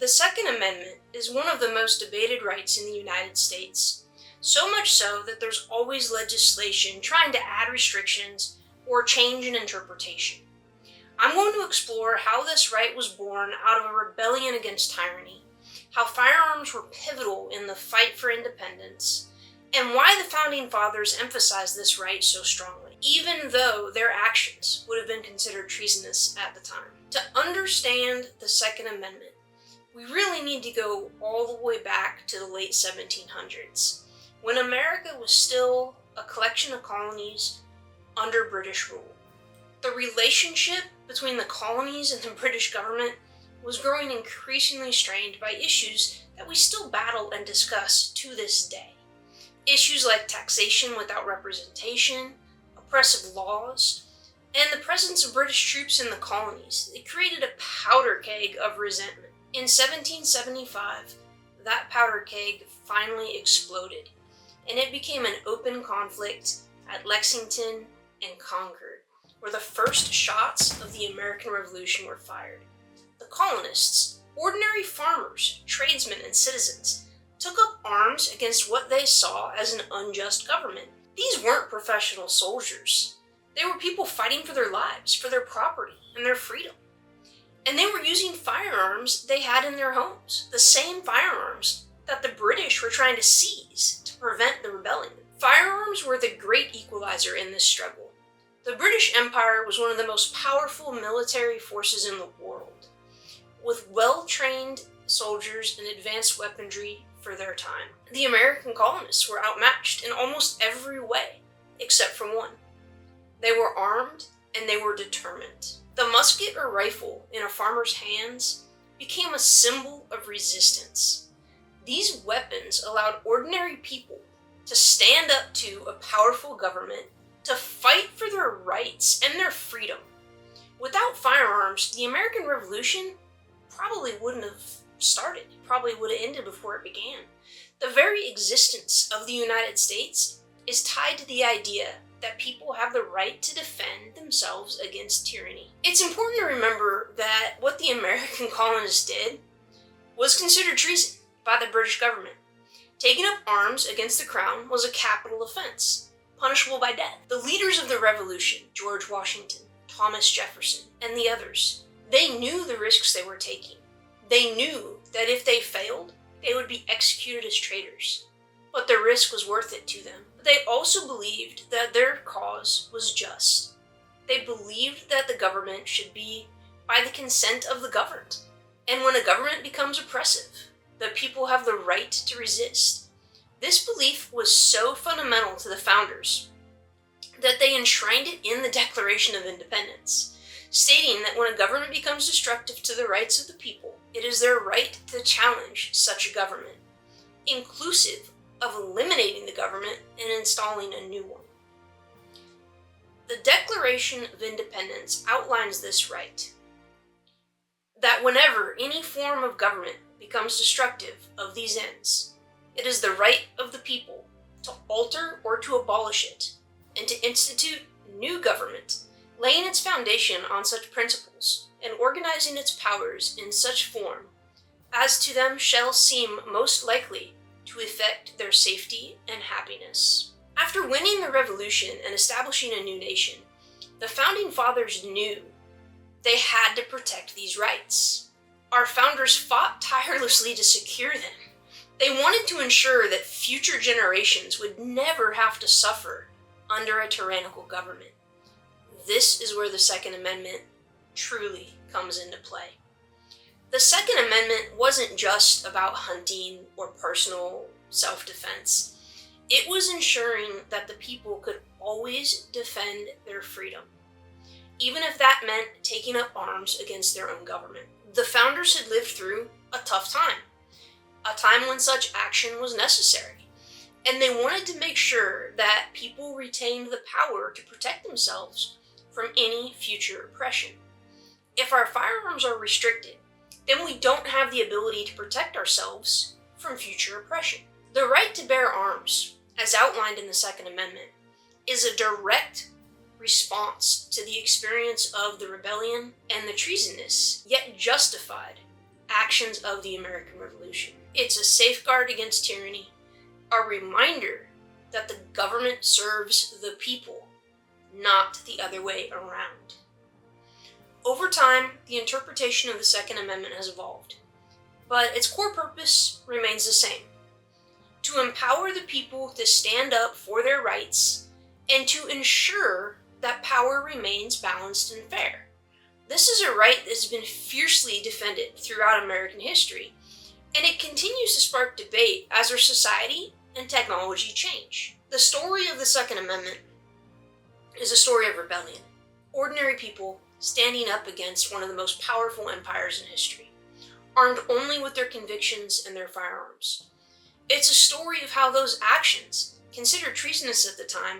The Second Amendment is one of the most debated rights in the United States, so much so that there's always legislation trying to add restrictions or change an interpretation. I'm going to explore how this right was born out of a rebellion against tyranny, how firearms were pivotal in the fight for independence, and why the Founding Fathers emphasized this right so strongly, even though their actions would have been considered treasonous at the time. To understand the Second Amendment, we really need to go all the way back to the late 1700s, when America was still a collection of colonies under British rule. The relationship between the colonies and the British government was growing increasingly strained by issues that we still battle and discuss to this day. Issues like taxation without representation, oppressive laws, and the presence of British troops in the colonies. It created a powder keg of resentment. In 1775, that powder keg finally exploded, and it became an open conflict at Lexington and Concord, where the first shots of the American Revolution were fired. The colonists, ordinary farmers, tradesmen, and citizens, took up arms against what they saw as an unjust government. These weren't professional soldiers. They were people fighting for their lives, for their property, and their freedom. And they were using firearms they had in their homes, the same firearms that the British were trying to seize to prevent the rebellion. Firearms were the great equalizer in this struggle. The British Empire was one of the most powerful military forces in the world, with well-trained soldiers and advanced weaponry for their time. The American colonists were outmatched in almost every way, except for one. They were armed and they were determined. The musket or rifle in a farmer's hands became a symbol of resistance. These weapons allowed ordinary people to stand up to a powerful government, to fight for their rights and their freedom. Without firearms, the American Revolution probably wouldn't have started. It probably would have ended before it began. The very existence of the United States is tied to the idea that people have the right to defend themselves against tyranny. It's important to remember that what the American colonists did was considered treason by the British government. Taking up arms against the crown was a capital offense, punishable by death. The leaders of the Revolution, George Washington, Thomas Jefferson, and the others, they knew the risks they were taking. They knew that if they failed, they would be executed as traitors. But the risk was worth it to them. But they also believed that their cause was just. They believed that the government should be by the consent of the governed. And when a government becomes oppressive, the people have the right to resist. This belief was so fundamental to the founders that they enshrined it in the Declaration of Independence, stating that when a government becomes destructive to the rights of the people, it is their right to challenge such a government, inclusive of eliminating the government and installing a new one. The Declaration of Independence outlines this right, that whenever any form of government becomes destructive of these ends, it is the right of the people to alter or to abolish it, and to institute new government, laying its foundation on such principles, and organizing its powers in such form as to them shall seem most likely to effect their safety and happiness. After winning the Revolution and establishing a new nation, the Founding Fathers knew they had to protect these rights. Our founders fought tirelessly to secure them. They wanted to ensure that future generations would never have to suffer under a tyrannical government. This is where the Second Amendment truly comes into play. The Second Amendment wasn't just about hunting or personal self-defense. It was ensuring that the people could always defend their freedom, even if that meant taking up arms against their own government. The founders had lived through a tough time, a time when such action was necessary, and they wanted to make sure that people retained the power to protect themselves from any future oppression. If our firearms are restricted, then we don't have the ability to protect ourselves from future oppression. The right to bear arms, as outlined in the Second Amendment, is a direct response to the experience of the rebellion and the treasonous, yet justified actions of the American Revolution. It's a safeguard against tyranny, a reminder that the government serves the people, not the other way around. Over time, the interpretation of the Second Amendment has evolved, but its core purpose remains the same: to empower the people to stand up for their rights and to ensure that power remains balanced and fair. This is a right that has been fiercely defended throughout American history, and it continues to spark debate as our society and technology change. The story of the Second Amendment is a story of rebellion. Ordinary people standing up against one of the most powerful empires in history, armed only with their convictions and their firearms. It's a story of how those actions, considered treasonous at the time,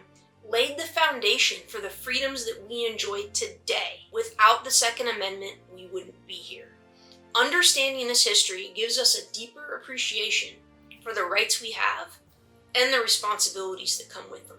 laid the foundation for the freedoms that we enjoy today. Without the Second Amendment, we wouldn't be here. Understanding this history gives us a deeper appreciation for the rights we have and the responsibilities that come with them.